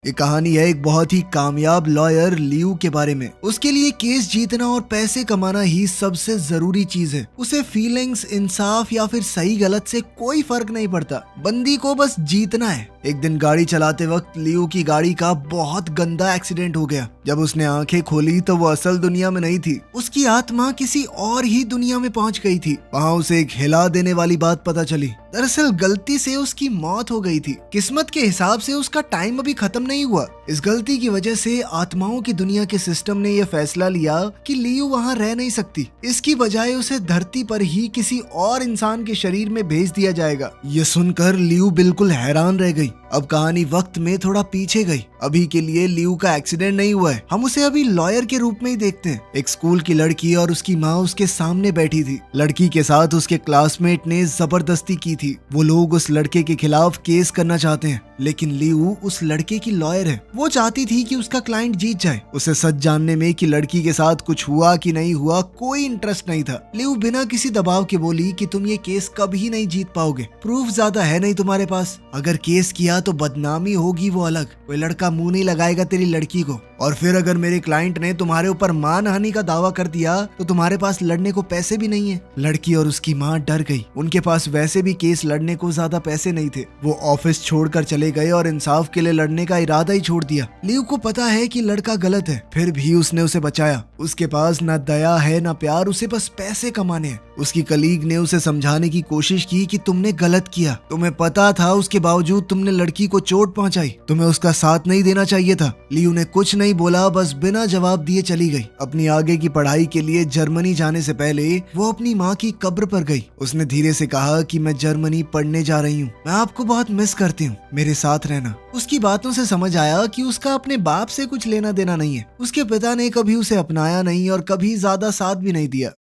ये कहानी है एक बहुत ही कामयाब लॉयर लियू के बारे में। उसके लिए केस जीतना और पैसे कमाना ही सबसे जरूरी चीज है। उसे फीलिंग्स, इंसाफ या फिर सही गलत से कोई फर्क नहीं पड़ता, बंदी को बस जीतना है। एक दिन गाड़ी चलाते वक्त लियू की गाड़ी का बहुत गंदा एक्सीडेंट हो गया। जब उसने आंखें खोली तो वो असल दुनिया में नहीं थी, उसकी आत्मा किसी और ही दुनिया में पहुंच गई थी। वहाँ उसे एक हिला देने वाली बात पता चली। दरअसल गलती से उसकी मौत हो गई थी। किस्मत के हिसाब से उसका टाइम अभी खत्म नहीं हुआ। इस गलती की वजह से आत्माओं की दुनिया के सिस्टम ने यह फैसला लिया कि लियू वहाँ रह नहीं सकती। इसकी बजाय उसे धरती पर ही किसी और इंसान के शरीर में भेज दिया जाएगा। ये सुनकर लियू बिल्कुल हैरान रह गई। अब कहानी वक्त में थोड़ा पीछे गई। अभी के लिए लियू का एक्सीडेंट नहीं हुआ है, हम उसे अभी लॉयर के रूप में ही देखते हैं। एक स्कूल की लड़की और उसकी माँ उसके सामने बैठी थी। लड़की के साथ उसके क्लासमेट ने जबरदस्ती की थी। वो लोग उस लड़के के खिलाफ केस करना चाहते हैं, लेकिन लियू उस लड़के की लॉयर है। वो चाहती थी कि उसका क्लाइंट जीत जाए। उसे सच जानने में कि लड़की के साथ कुछ हुआ कि नहीं हुआ कोई इंटरेस्ट नहीं था। लियू बिना किसी दबाव के बोली कि तुम ये केस कभी नहीं जीत पाओगे, प्रूफ ज्यादा है नहीं तुम्हारे पास। अगर केस किया तो बदनामी होगी वो अलग, कोई लड़का मुंह नहीं लगाएगा तेरी लड़की को। और फिर अगर मेरे क्लाइंट ने तुम्हारे ऊपर मानहानि का दावा कर दिया तो तुम्हारे पास लड़ने को पैसे भी नहीं है। लड़की और उसकी माँ डर गई। उनके पास वैसे भी केस लड़ने को ज्यादा पैसे नहीं थे। वो ऑफिस छोड़कर चले गए और इंसाफ के लिए लड़ने का इरादा ही छोड़ दिया। लियू को पता है कि लड़का गलत है, फिर भी उसने उसे बचाया। उसके पास ना दया है ना प्यार, उसे बस पैसे कमाने हैं। उसकी कलीग ने उसे समझाने की कोशिश की कि तुमने गलत किया, तुम्हें पता था, उसके बावजूद तुमने लड़की को चोट पहुंचाई, तुम्हें उसका साथ नहीं देना चाहिए था। लियू ने कुछ नहीं बोला, बस बिना जवाब दिए चली गई। अपनी आगे की पढ़ाई के लिए जर्मनी जाने से पहले वो अपनी माँ की कब्र पर गई। उसने धीरे से कहा कि मैं जर्मनी पढ़ने जा रही हूँ, मैं आपको बहुत मिस करती हूँ, मेरे साथ रहना। उसकी बातों से समझ आया कि उसका अपने बाप से कुछ लेना देना नहीं है। उसके पिता ने कभी उसे अपनाया नहीं और कभी ज्यादा साथ भी नहीं दिया।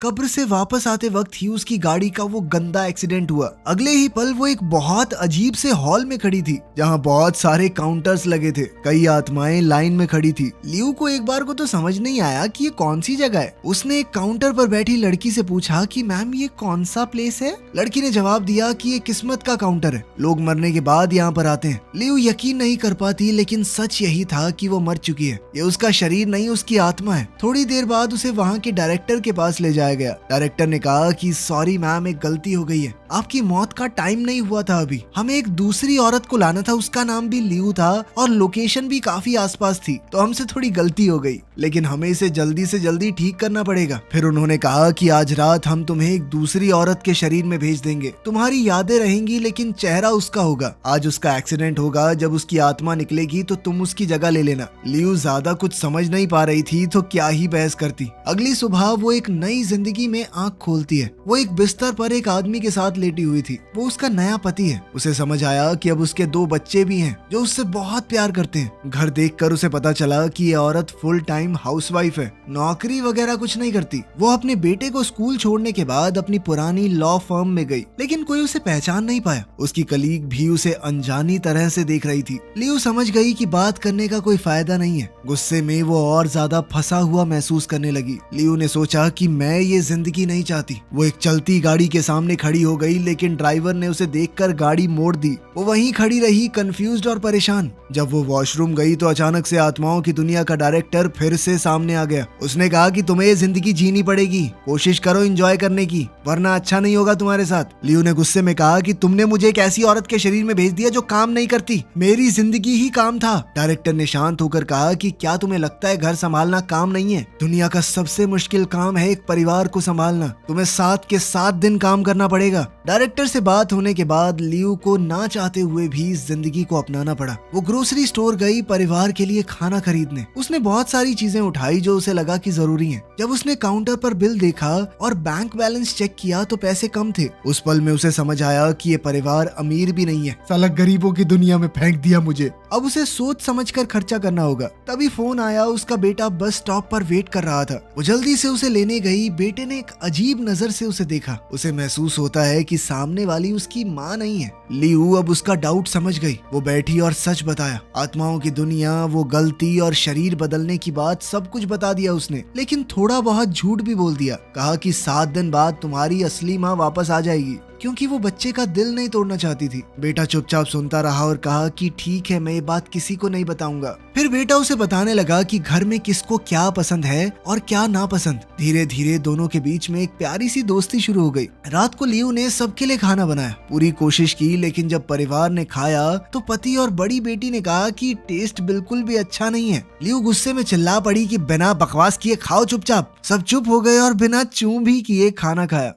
कब्र से वापस आते वक्त ही उसकी गाड़ी का वो गंदा एक्सीडेंट हुआ। अगले ही पल वो एक बहुत अजीब से हॉल में खड़ी थी, जहाँ बहुत सारे काउंटर्स लगे थे। कई आत्माएं लाइन में खड़ी थी। लियू को एक बार को तो समझ नहीं आया कि ये कौन सी जगह है। उसने एक काउंटर पर बैठी लड़की से पूछा कि मैम ये कौन सा प्लेस है। लड़की ने जवाब दिया कि ये किस्मत का काउंटर है, लोग मरने के बाद यहाँ पर आते हैं। लियू यकीन नहीं कर पाती, लेकिन सच यही था कि वो मर चुकी है। ये उसका शरीर नहीं, उसकी आत्मा है। थोड़ी देर बाद उसे वहाँ के डायरेक्टर के पास ले जाया गया। डायरेक्टर ने कहा कि सॉरी मैम, एक गलती हो गई है, आपकी मौत का टाइम नहीं हुआ था अभी। हमें एक दूसरी औरत को लाना था, उसका नाम भी लियू था और लोकेशन भी काफी आसपास थी, तो हमसे थोड़ी गलती हो गई, लेकिन हमें इसे जल्दी से जल्दी ठीक करना पड़ेगा। फिर उन्होंने कहा कि आज रात हम तुम्हें एक दूसरी औरत के शरीर में भेज देंगे, तुम्हारी यादें रहेंगी लेकिन चेहरा उसका होगा। आज उसका एक्सीडेंट होगा, जब उसकी आत्मा निकलेगी तो तुम उसकी जगह ले लेना। लियू ज्यादा कुछ समझ नहीं पा रही थी तो क्या ही बहस करती। अगली सुबह वो एक नई जिंदगी में आंख खोलती है। वो एक बिस्तर पर एक आदमी के साथ लेटी हुई थी। वो उसका नया पति है। उसे समझ आया कि अब उसके 2 बच्चे भी हैं जो उससे बहुत प्यार करते हैं। घर देखकर उसे पता चला कि ये औरत फुल टाइम हाउसवाइफ है, नौकरी वगैरह कुछ नहीं करती। वो अपने बेटे को स्कूल छोड़ने के बाद अपनी पुरानी लॉ फर्म में गई, लेकिन कोई उसे पहचान नहीं पाया। उसकी कलीग भी उसे अनजानी तरह से देख रही थी। लियू समझ गई कि बात करने का कोई फायदा नहीं है। गुस्से में वो और ज्यादा फंसा हुआ महसूस करने लगी। लियू ने सोचा कि मैं ये जिंदगी नहीं चाहती। वो एक चलती गाड़ी के सामने खड़ी हो गई, लेकिन ड्राइवर ने उसे देखकर गाड़ी मोड़ दी। वो वहीं खड़ी रही, कंफ्यूज्ड और परेशान। जब वो वॉशरूम गई तो अचानक से आत्माओं की दुनिया का डायरेक्टर फिर से सामने आ गया। उसने कहा कि तुम्हें ये जिंदगी जीनी पड़ेगी, कोशिश करो एंजॉय करने की, वरना अच्छा नहीं होगा तुम्हारे साथ। लियू ने गुस्से में कहा कि तुमने मुझे एक ऐसी औरत के शरीर में भेज दिया जो काम नहीं करती, मेरी जिंदगी ही काम था। डायरेक्टर ने शांत होकर कहा कि क्या तुम्हें लगता है घर संभालना काम नहीं है? दुनिया का सबसे मुश्किल काम है एक परिवार को संभालना, तुम्हें 7 के 7 दिन काम करना पड़ेगा। डायरेक्टर से बात होने के बाद लियू को ना चाहते हुए भी जिंदगी को अपनाना पड़ा। वो ग्रोसरी स्टोर गई परिवार के लिए खाना खरीदने। उसने बहुत सारी चीजें उठाई जो उसे लगा कि जरूरी हैं। जब उसने काउंटर पर बिल देखा और बैंक बैलेंस चेक किया तो पैसे कम थे। उस पल में उसे समझ आया कि ये परिवार अमीर भी नहीं है, साला गरीबों की दुनिया में फेंक दिया मुझे। अब उसे सोच समझकर खर्चा करना होगा। तभी फोन आया, उसका बेटा बस स्टॉप पर वेट कर रहा था। वो जल्दी से उसे लेने गई। बेटे ने एक अजीब नजर से उसे देखा। उसे महसूस होता है कि सामने वाली उसकी माँ नहीं है। लियू अब उसका डाउट समझ गई। वो बैठी और सच बताया। आत्माओं की दुनिया, वो गलती और शरीर बदलने की बात सब कुछ बता दिया उसने, लेकिन थोड़ा बहुत झूठ भी बोल दिया। कहा कि 7 दिन बाद तुम्हारी असली माँ वापस आ जाएगी, क्योंकि वो बच्चे का दिल नहीं तोड़ना चाहती थी। बेटा चुपचाप सुनता रहा और कहा कि ठीक है, मैं ये बात किसी को नहीं बताऊंगा। फिर बेटा उसे बताने लगा कि घर में किसको क्या पसंद है और क्या नापसंद। धीरे धीरे दोनों के बीच में एक प्यारी सी दोस्ती शुरू हो गई। रात को लियू ने सबके लिए खाना बनाया, पूरी कोशिश की, लेकिन जब परिवार ने खाया तो पति और बड़ी बेटी ने कहा कि टेस्ट बिल्कुल भी अच्छा नहीं है। लियू गुस्से में चिल्ला पड़ी कि बिना बकवास किए खाओ चुपचाप। सब चुप हो गए और बिना चूं भी किए खाना खाया।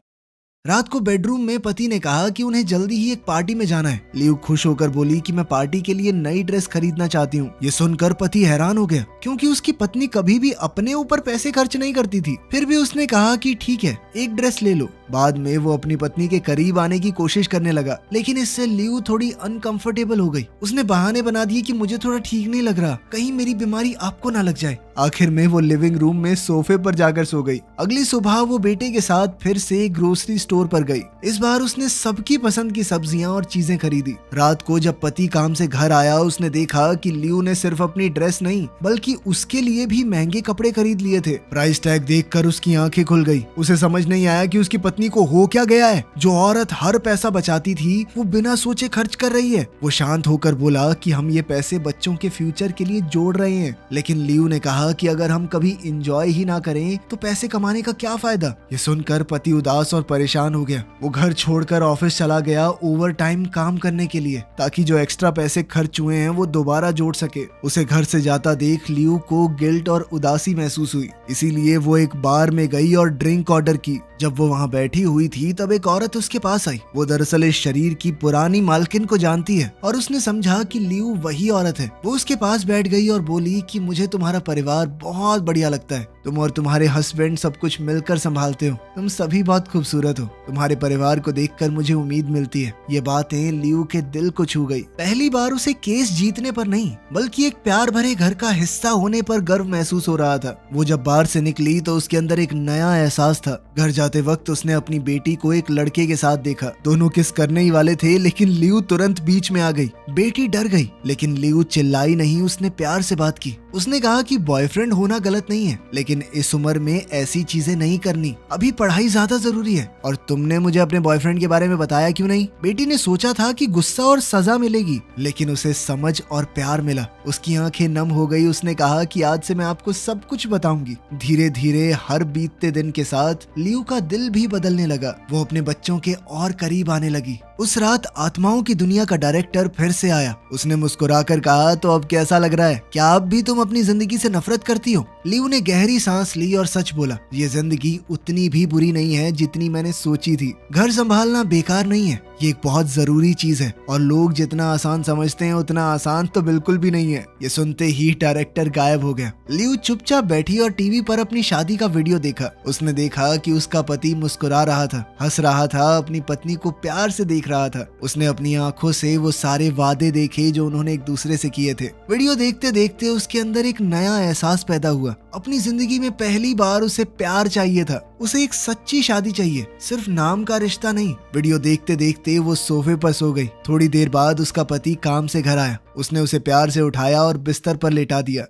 रात को बेडरूम में पति ने कहा कि उन्हें जल्दी ही एक पार्टी में जाना है। लियू खुश होकर बोली कि मैं पार्टी के लिए नई ड्रेस खरीदना चाहती हूँ। ये सुनकर पति हैरान हो गया, क्योंकि उसकी पत्नी कभी भी अपने ऊपर पैसे खर्च नहीं करती थी। फिर भी उसने कहा कि ठीक है, एक ड्रेस ले लो। बाद में वो अपनी पत्नी के करीब आने की कोशिश करने लगा, लेकिन इससे लियू थोड़ी अनकंफर्टेबल हो गई। उसने बहाने बना दिए कि मुझे थोड़ा ठीक नहीं लग रहा, कहीं मेरी बीमारी आपको ना लग जाए। आखिर में वो लिविंग रूम में सोफे पर जाकर सो गई। अगली सुबह वो बेटे के साथ फिर से ग्रोसरी स्टोर पर गई। इस बार उसने सबकी पसंद की सब्जियां और चीजें खरीदी। रात को जब पति काम से घर आया, उसने देखा कि लियू ने सिर्फ अपनी ड्रेस नहीं बल्कि उसके लिए भी महंगे कपड़े खरीद लिए थे। प्राइस टैग देखकर उसकी आंखें खुल गई। उसे समझ नहीं आया कि उसकी पत्नी को हो क्या गया है। जो औरत हर पैसा बचाती थी वो बिना सोचे खर्च कर रही है। वो शांत होकर बोला कि हम ये पैसे बच्चों के फ्यूचर के लिए जोड़ रहे हैं। लेकिन लियू ने कहा कि अगर हम कभी एंजॉय ही ना करें तो पैसे कमाने का क्या फायदा। ये सुनकर पति उदास और परेशान हो गया। वो घर छोड़कर ऑफिस चला गया ओवर टाइम काम करने के लिए, ताकि जो एक्स्ट्रा पैसे खर्च हुए हैं वो दोबारा जोड़ सके। उसे घर से जाता देख लियू को गिल्ट और उदासी महसूस हुई, इसीलिए वो एक बार में गई और ड्रिंक ऑर्डर की। जब वो वहाँ बैठी हुई थी तब एक औरत उसके पास आई। वो दरअसल इस शरीर की पुरानी मालकिन को जानती है और उसने समझा कि लियू वही औरत है। वो उसके पास बैठ गई और बोली कि मुझे तुम्हारा परिवार बहुत बढ़िया लगता है। तुम और तुम्हारे हस्बैंड सब कुछ मिलकर संभालते हो। तुम सभी बहुत खूबसूरत हो। तुम्हारे परिवार को देखकर मुझे उम्मीद मिलती है। ये बातें लियू के दिल को छू गई। पहली बार उसे केस जीतने पर नहीं बल्कि एक प्यार भरे घर का हिस्सा होने पर गर्व महसूस हो रहा था। वो जब बाहर से निकली तो उसके अंदर एक नया एहसास था। घर जाते वक्त उसने अपनी बेटी को एक लड़के के साथ देखा। दोनों किस करने ही वाले थे, लेकिन लियू तुरंत बीच में आ गई। बेटी डर गई, लेकिन लियू चिल्लाई नहीं। उसने प्यार से बात की। उसने कहा कि बॉयफ्रेंड होना गलत नहीं है, लेकिन इस उम्र में ऐसी चीजें नहीं करनी। अभी पढ़ाई ज्यादा जरूरी है। और तुमने मुझे अपने बॉयफ्रेंड के बारे में बताया क्यों नहीं? बेटी ने सोचा था कि गुस्सा और सजा मिलेगी, लेकिन उसे समझ और प्यार मिला। उसकी आंखें नम हो गई। उसने कहा कि आज से मैं आपको सब कुछ बताऊंगी। धीरे धीरे हर बीतते दिन के साथ लियू का दिल भी बदलने लगा। वो अपने बच्चों के और करीब आने लगी। उस रात आत्माओं की दुनिया का डायरेक्टर फिर से आया। उसने मुस्कुराकर कहा, तो अब कैसा लग रहा है? क्या अब भी तुम अपनी जिंदगी से नफरत करती हो? लियू ने गहरी सांस ली और सच बोला, ये जिंदगी उतनी भी बुरी नहीं है जितनी मैंने सोची थी। घर संभालना बेकार नहीं है, ये एक बहुत जरूरी चीज है और लोग जितना आसान समझते हैं उतना आसान तो बिल्कुल भी नहीं है। ये सुनते ही डायरेक्टर गायब हो गया। लियू चुपचाप बैठी और टीवी पर अपनी शादी का वीडियो देखा। उसने देखा कि उसका पति मुस्कुरा रहा था, हंस रहा था, अपनी पत्नी को प्यार से देख रहा था। उसने अपनी आंखों से वो सारे वादे देखे जो उन्होंने एक दूसरे से किए थे। वीडियो देखते देखते उसके अंदर एक नया एहसास पैदा हुआ। अपनी जिंदगी में पहली बार उसे प्यार चाहिए था। उसे एक सच्ची शादी चाहिए, सिर्फ नाम का रिश्ता नहीं। वीडियो देखते देखते वो सोफे पर सो गई। थोड़ी देर बाद उसका पति काम से घर आया। उसने उसे प्यार से उठाया और बिस्तर पर लेटा दिया।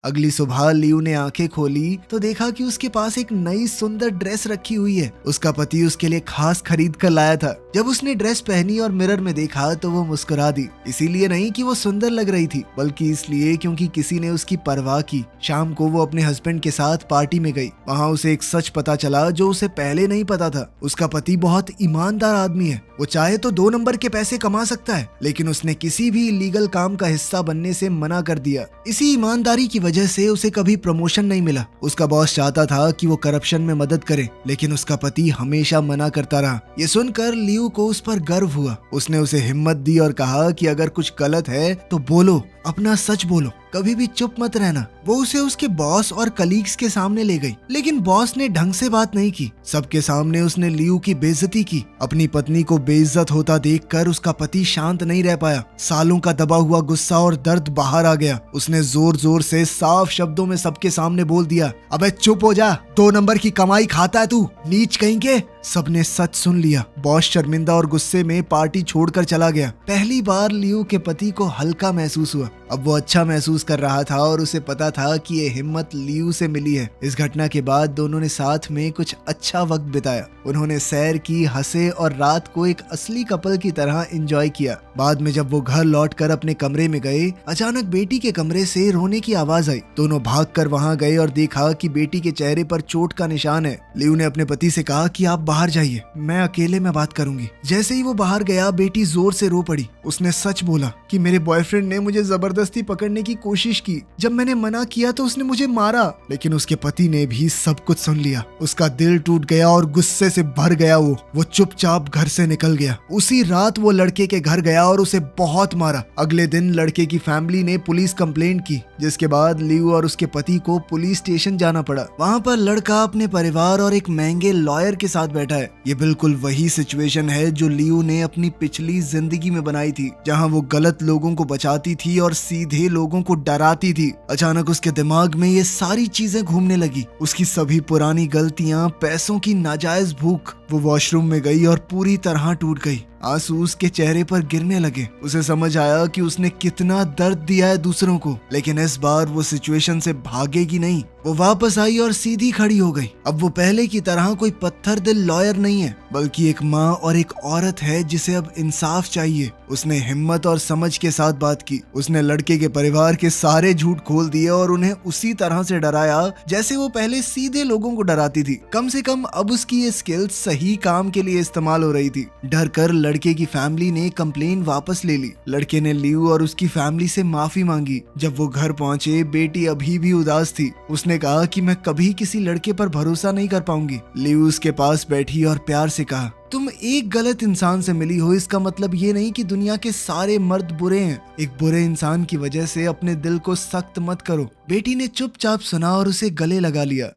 अगली सुबह लियू ने आंखें खोली तो देखा कि उसके पास एक नई सुंदर ड्रेस रखी हुई है। उसका पति उसके लिए खास खरीद कर लाया था। जब उसने ड्रेस पहनी और मिरर में देखा तो वो मुस्कुरा दी। इसीलिए नहीं कि वो सुंदर लग रही थी, बल्कि इसलिए क्योंकि किसी ने उसकी परवाह की। शाम को वो अपने हस्बैंड के साथ पार्टी में गई। वहाँ उसे एक सच पता चला जो उसे पहले नहीं पता था। उसका पति बहुत ईमानदार आदमी है। वो चाहे तो 2 नंबर के पैसे कमा सकता है, लेकिन उसने किसी भी इलीगल काम का हिस्सा बनने से मना कर दिया। इसी ईमानदारी की वजह से उसे कभी प्रमोशन नहीं मिला। उसका बॉस चाहता था कि वो करप्शन में मदद करे, लेकिन उसका पति हमेशा मना करता रहा। ये सुनकर लियू को उस पर गर्व हुआ। उसने उसे हिम्मत दी और कहा कि अगर कुछ गलत है तो बोलो, अपना सच बोलो, कभी भी चुप मत रहना। वो उसे उसके बॉस और कलीग्स के सामने ले गई, लेकिन बॉस ने ढंग से बात नहीं की। सबके सामने उसने लियू की बेइज्जती की। अपनी पत्नी को बेइज्जत होता देखकर उसका पति शांत नहीं रह पाया। सालों का दबा हुआ गुस्सा और दर्द बाहर आ गया। उसने जोर जोर से साफ शब्दों में सबके सामने बोल दिया, अबे चुप हो जा, 2 नंबर की कमाई खाता है तू, नीच कहीं के। सबने सच सुन लिया। बॉस शर्मिंदा और गुस्से में पार्टी छोड़कर चला गया। पहली बार लियू के पति को हल्का महसूस हुआ। अब वो अच्छा महसूस कर रहा था और उसे पता था कि ये हिम्मत लियू से मिली है। इस घटना के बाद दोनों ने साथ में कुछ अच्छा वक्त बिताया। उन्होंने सैर की, हंसे और रात को एक असली कपल की तरह एंजॉय किया। बाद में जब वो घर लौटकर अपने कमरे में गए, अचानक बेटी के कमरे से रोने की आवाज आई। दोनों भागकर वहां गए और देखा कि बेटी के चेहरे पर चोट का निशान है। लियू ने अपने पति से कहा कि आप बाहर जाइए, मैं अकेले में बात करूंगी। जैसे ही वो बाहर गया, बेटी जोर से रो पड़ी। उसने सच बोला कि मेरे बॉयफ्रेंड ने मुझे जबरदस्ती पकड़ने की कोशिश की। जब मैंने मना किया तो उसने मुझे मारा। लेकिन उसके पति ने भी सब कुछ सुन लिया। उसका दिल टूट गया और गुस्से से भर गया। वो चुपचाप घर से निकल गया। उसी रात वो लड़के के घर गया और उसे बहुत मारा। अगले दिन लड़के की फैमिली ने पुलिस कंप्लेंट की, जिसके बाद लियू और उसके पति को पुलिस स्टेशन जाना पड़ा। वहाँ पर लड़का अपने परिवार और एक महंगे लॉयर के साथ बैठा है। ये बिल्कुल वही सिचुएशन है जो लियू ने अपनी पिछली जिंदगी में बनाई थी, जहाँ वो गलत लोगों को बचाती थी और सीधे लोगों को डराती थी। अचानक उसके दिमाग में ये सारी चीजें घूमने लगी। उसकी सभी पुरानी गलतियां, पैसों की नाजायज भूख। वो वॉशरूम में गई और पूरी तरह टूट गई। आंसू उसके चेहरे पर गिरने लगे। उसे समझ आया कि उसने कितना दर्द दिया है दूसरों को। लेकिन इस बार वो सिचुएशन से भागेगी नहीं। वो वापस आई और सीधी खड़ी हो गई। अब वो पहले की तरह कोई पत्थर दिल लॉयर नहीं है, बल्कि एक माँ और एक औरत है जिसे अब इंसाफ चाहिए। उसने हिम्मत और समझ के साथ बात की। उसने लड़के के परिवार के सारे झूठ खोल दिए और उन्हें उसी तरह से डराया जैसे वो पहले सीधे लोगों को डराती थी। कम से कम अब उसकी ये स्किल सही काम के लिए इस्तेमाल हो रही थी। डर कर लड़के की फैमिली ने कंप्लेन वापस ले ली। लड़के ने लियू और उसकी फैमिली से माफी मांगी। जब वो घर पहुंचे, बेटी अभी भी उदास थी। उसने कहा कि मैं कभी किसी लड़के पर भरोसा नहीं कर पाऊंगी। लियू उसके पास बैठी और प्यार से कहा, तुम एक गलत इंसान से मिली हो, इसका मतलब ये नहीं कि दुनिया के सारे मर्द बुरे हैं। एक बुरे इंसान की वजह से अपने दिल को सख्त मत करो। बेटी ने चुपचाप सुना और उसे गले लगा लिया।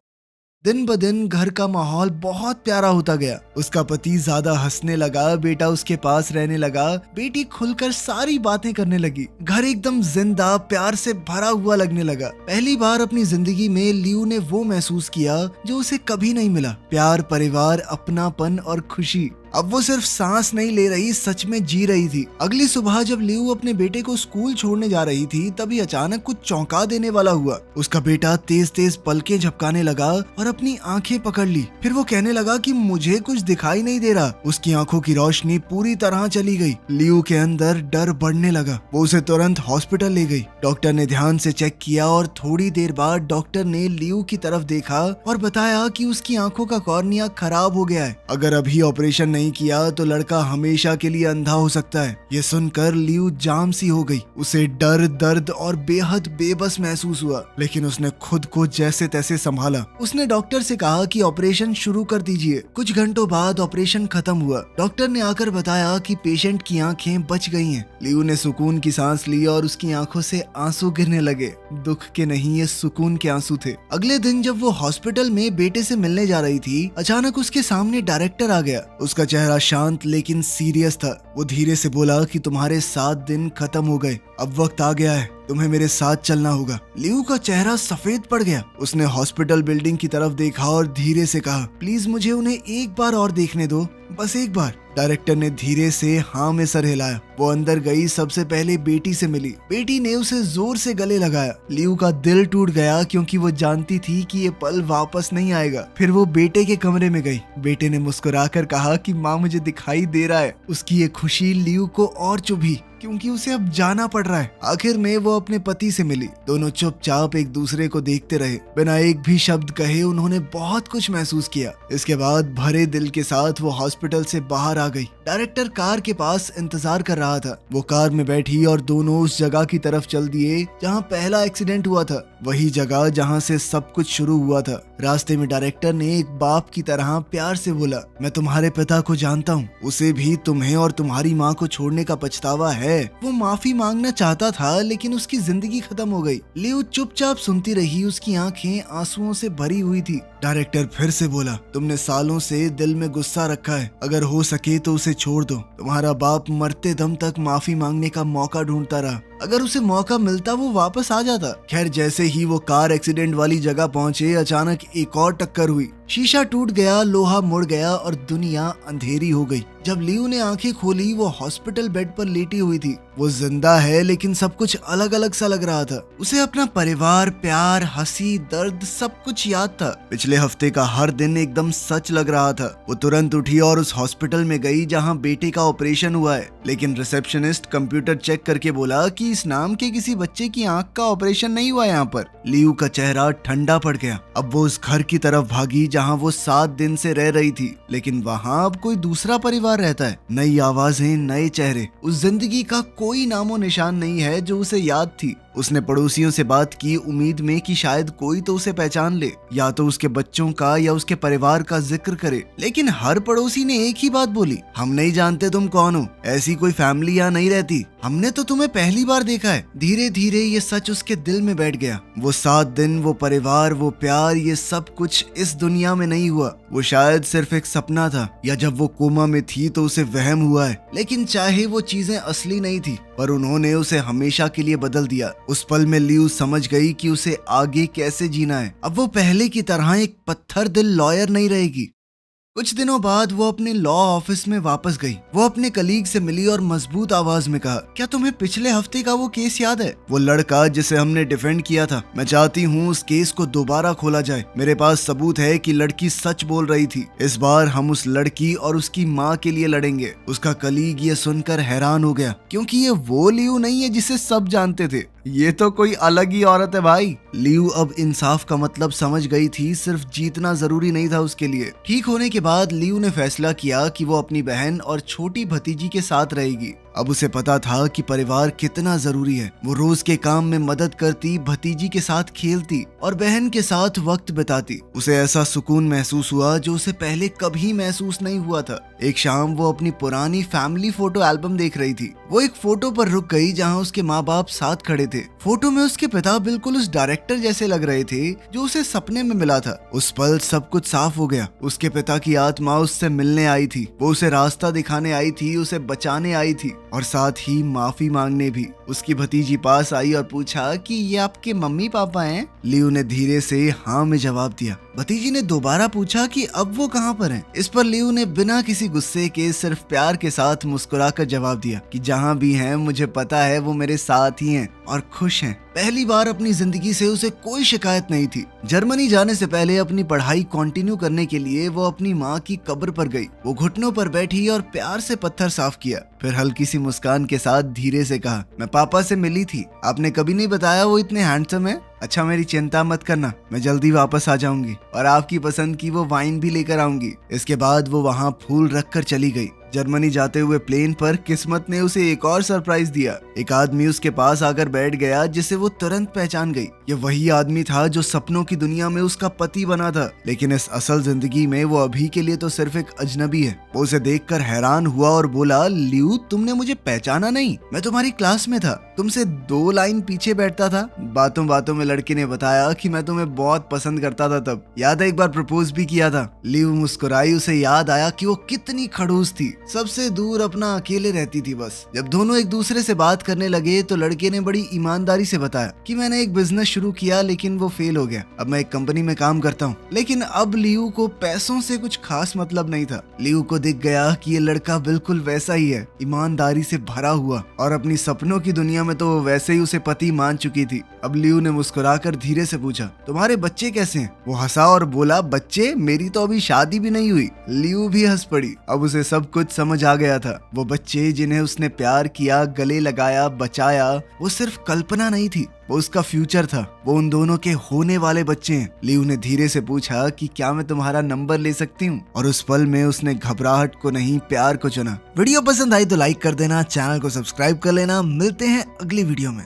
दिन ब दिन घर का माहौल बहुत प्यारा होता गया। उसका पति ज्यादा हंसने लगा, बेटा उसके पास रहने लगा, बेटी खुलकर सारी बातें करने लगी। घर एकदम जिंदा, प्यार से भरा हुआ लगने लगा। पहली बार अपनी जिंदगी में लियू ने वो महसूस किया जो उसे कभी नहीं मिला, प्यार, परिवार, अपनापन और खुशी। अब वो सिर्फ सांस नहीं ले रही, सच में जी रही थी। अगली सुबह जब लियू अपने बेटे को स्कूल छोड़ने जा रही थी, तभी अचानक कुछ चौंका देने वाला हुआ। उसका बेटा तेज तेज पलकें झपकाने लगा और अपनी आंखें पकड़ ली। फिर वो कहने लगा कि मुझे कुछ दिखाई नहीं दे रहा। उसकी आंखों की रोशनी पूरी तरह चली गई। लियू के अंदर डर बढ़ने लगा। वो उसे तुरंत हॉस्पिटल ले गई। डॉक्टर ने ध्यान से चेक किया और थोड़ी देर बाद डॉक्टर ने लियू की तरफ देखा और बताया कि उसकी आंखों का कॉर्निया खराब हो गया है। अगर अभी ऑपरेशन नहीं किया तो लड़का हमेशा के लिए अंधा हो सकता है। ये सुनकर लियू जाम सी हो गई। उसे डर, दर्द और बेहद बेबस महसूस हुआ, लेकिन उसने खुद को जैसे तैसे संभाला। उसने डॉक्टर से कहा कि ऑपरेशन शुरू कर दीजिए। कुछ घंटों बाद ऑपरेशन खत्म हुआ। डॉक्टर ने आकर बताया कि पेशेंट की आंखें बच गई हैं। लियू ने सुकून की सांस ली और उसकी आंखों से आंसू गिरने लगे। दुख के नहीं, ये सुकून के आंसू थे। अगले दिन जब वो हॉस्पिटल में बेटे से मिलने जा रही थी, अचानक उसके सामने डायरेक्टर आ गया। उसका चेहरा शांत लेकिन सीरियस था। वो धीरे से बोला कि तुम्हारे 7 दिन खत्म हो गए, अब वक्त आ गया है, तुम्हें मेरे साथ चलना होगा। लियू का चेहरा सफेद पड़ गया। उसने हॉस्पिटल बिल्डिंग की तरफ देखा और धीरे से कहा, प्लीज मुझे उन्हें एक बार और देखने दो, बस एक बार। डायरेक्टर ने धीरे से हाँ में सर हिलाया। वो अंदर गई, सबसे पहले बेटी से मिली। बेटी ने उसे जोर से गले लगाया। लियू का दिल टूट गया क्योंकि वो जानती थी कि ये पल वापस नहीं आएगा। फिर वो बेटे के कमरे में गई। बेटे ने मुस्कुराकर कहा कि माँ मुझे दिखाई दे रहा है। उसकी ये खुशी लियू को और चुभी क्योंकि उसे अब जाना पड़ रहा है। आखिर में वो अपने पति से मिली। दोनों चुपचाप एक दूसरे को देखते रहे। बिना एक भी शब्द कहे उन्होंने बहुत कुछ महसूस किया। इसके बाद भरे दिल के साथ वो हॉस्पिटल से बाहर आ गई। डायरेक्टर कार के पास इंतजार कर रहा था। वो कार में बैठी और दोनों उस जगह की तरफ चल दिए जहाँ पहला एक्सीडेंट हुआ था, वही जगह जहाँ से सब कुछ शुरू हुआ था। रास्ते में डायरेक्टर ने एक बाप की तरह प्यार से बोला, मैं तुम्हारे पिता को जानता हूँ, उसे भी तुम्हें और तुम्हारी माँ को छोड़ने का पछतावा है। वो माफी मांगना चाहता था लेकिन उसकी जिंदगी खत्म हो गई। लियू चुपचाप सुनती रही, उसकी आंखें आंसुओं से भरी हुई थी। डायरेक्टर फिर से बोला, तुमने सालों से दिल में गुस्सा रखा है, अगर हो सके तो उसे छोड़ दो। तुम्हारा बाप मरते दम तक माफी मांगने का मौका ढूंढता रहा, अगर उसे मौका मिलता वो वापस आ जाता। खैर, जैसे ही वो कार एक्सीडेंट वाली जगह पहुंचे, अचानक एक और टक्कर हुई। शीशा टूट गया, लोहा मुड़ गया और दुनिया अंधेरी हो गई। जब लियू ने आंखें खोली वो हॉस्पिटल बेड पर लेटी हुई थी। वो जिंदा है लेकिन सब कुछ अलग अलग सा लग रहा था। उसे अपना परिवार, प्यार, हंसी, दर्द सब कुछ याद था। पिछले हफ्ते का हर दिन एकदम सच लग रहा था। वो तुरंत उठी और उस हॉस्पिटल में गई जहां बेटे का ऑपरेशन हुआ है, लेकिन रिसेप्शनिस्ट कंप्यूटर चेक करके बोला कि इस नाम के किसी बच्चे की आंख का ऑपरेशन नहीं हुआ यहाँ पर। लियू का चेहरा ठंडा पड़ गया। अब वो उस घर की तरफ भागी जहाँ वो 7 दिन से रह रही थी, लेकिन वहाँ अब कोई दूसरा परिवार रहता है। नई आवाजें, नए चेहरे, उस जिंदगी का कोई नामो निशान नहीं है जो उसे याद थी। उसने पड़ोसियों से बात की, उम्मीद में कि शायद कोई तो उसे पहचान ले, या तो उसके बच्चों का या उसके परिवार का जिक्र करे, लेकिन हर पड़ोसी ने एक ही बात बोली, हम नहीं जानते तुम कौन हो, ऐसी कोई फैमिली यहाँ नहीं रहती, हमने तो तुम्हें पहली बार देखा है। धीरे धीरे ये सच उसके दिल में बैठ गया। वो 7 दिन, वो परिवार, वो प्यार, ये सब कुछ इस दुनिया में नहीं हुआ। वो शायद सिर्फ एक सपना था, या जब वो कोमा में थी तो उसे वहम हुआ है। लेकिन चाहे वो चीजें असली नहीं थी, पर उन्होंने उसे हमेशा के लिए बदल दिया। उस पल में लियू समझ गई कि उसे आगे कैसे जीना है। अब वो पहले की तरह एक पत्थर दिल लॉयर नहीं रहेगी। कुछ दिनों बाद वो अपने लॉ ऑफिस में वापस गई। वो अपने कलीग से मिली और मजबूत आवाज में कहा, क्या तुम्हें पिछले हफ्ते का वो केस याद है? वो लड़का जिसे हमने डिफेंड किया था। मैं चाहती हूँ उस केस को दोबारा खोला जाए। मेरे पास सबूत है कि लड़की सच बोल रही थी। इस बार हम उस लड़की और उसकी माँ के लिए लड़ेंगे। उसका कलीग ये सुनकर हैरान हो गया, क्योंकि ये वो लियू नहीं है जिसे सब जानते थे। ये तो कोई अलग ही औरत है भाई। लियू अब इंसाफ का मतलब समझ गई थी। सिर्फ जीतना जरूरी नहीं था उसके लिए। ठीक होने के बाद लियू ने फैसला किया कि वो अपनी बहन और छोटी भतीजी के साथ रहेगी। अब उसे पता था कि परिवार कितना जरूरी है। वो रोज के काम में मदद करती, भतीजी के साथ खेलती और बहन के साथ वक्त बिताती। उसे ऐसा सुकून महसूस हुआ जो उसे पहले कभी महसूस नहीं हुआ था। एक शाम वो अपनी पुरानी फैमिली फोटो एल्बम देख रही थी। वो एक फोटो पर रुक गई जहाँ उसके माँ बाप साथ खड़े थे। फोटो में उसके पिता बिल्कुल उस डायरेक्टर जैसे लग रहे थे जो उसे सपने में मिला था। उस पल सब कुछ साफ हो गया। उसके पिता की आत्मा उससे मिलने आई थी। वो उसे रास्ता दिखाने आई थी, उसे बचाने आई थी और साथ ही माफी मांगने भी। उसकी भतीजी पास आई और पूछा कि ये आपके मम्मी पापा हैं? लियू ने धीरे से हाँ में जवाब दिया। भतीजी ने दोबारा पूछा कि अब वो कहाँ पर हैं? इस पर लियू ने बिना किसी गुस्से के सिर्फ प्यार के साथ मुस्कुराकर जवाब दिया कि जहाँ भी हैं मुझे पता है वो मेरे साथ ही हैं और खुश हैं। पहली बार अपनी जिंदगी से उसे कोई शिकायत नहीं थी। जर्मनी जाने से पहले अपनी पढ़ाई कंटिन्यू करने के लिए वो अपनी माँ की कब्र पर गई। वो घुटनों पर बैठी और प्यार से पत्थर साफ किया। फिर हल्की सी मुस्कान के साथ धीरे से कहा, मैं पापा से मिली थी। आपने कभी नहीं बताया वो इतने हैंडसम है। अच्छा मेरी चिंता मत करना, मैं जल्दी वापस आ जाऊंगी और आपकी पसंद की वो वाइन भी लेकर आऊंगी। इसके बाद वो वहाँ फूल रखकर चली गई। जर्मनी जाते हुए प्लेन पर किस्मत ने उसे एक और सरप्राइज दिया। एक आदमी उसके पास आकर बैठ गया जिसे वो तुरंत पहचान गई। ये वही आदमी था जो सपनों की दुनिया में उसका पति बना था, लेकिन इस असल जिंदगी में वो अभी के लिए तो सिर्फ एक अजनबी है। वो उसे देखकर हैरान हुआ और बोला, लियू तुमने मुझे पहचाना नहीं? मैं तुम्हारी क्लास में था, तुमसे 2 लाइन पीछे बैठता था। बातों बातों में लड़के ने बताया कि मैं तुम्हें बहुत पसंद करता था तब। याद है एक बार प्रपोज भी किया था। लियू मुस्कुराई। उसे याद आया कि वो कितनी खड़ूस थी। सबसे दूर अपना अकेले रहती थी बस। जब दोनों एक दूसरे से बात करने लगे तो लड़के ने बड़ी ईमानदारी से बताया कि मैंने एक बिजनेस शुरू किया लेकिन वो फेल हो गया। अब मैं एक कंपनी में काम करता हूँ। लेकिन अब लियू को पैसों से कुछ खास मतलब नहीं था। लियू को दिख गया कि ये लड़का बिल्कुल वैसा ही है, ईमानदारी से भरा हुआ, और अपनी सपनों की दुनिया में तो वैसे ही उसे पति मान चुकी थी। अब लियू ने मुस्कुराकर धीरे से पूछा, तुम्हारे बच्चे कैसे हैं? वो हंसा और बोला, बच्चे? मेरी तो अभी शादी भी नहीं हुई। लियू भी हंस पड़ी। अब उसे सब कुछ समझ आ गया था। वो बच्चे जिन्हें उसने प्यार किया, गले लगाया, बचाया, वो सिर्फ कल्पना नहीं थी, वो उसका फ्यूचर था। वो उन दोनों के होने वाले बच्चे हैं। लियू ने धीरे से पूछा कि क्या मैं तुम्हारा नंबर ले सकती हूँ? और उस पल में उसने घबराहट को नहीं, प्यार को चुना। वीडियो पसंद आई तो लाइक कर देना, चैनल को सब्सक्राइब कर लेना। मिलते हैं अगली वीडियो में।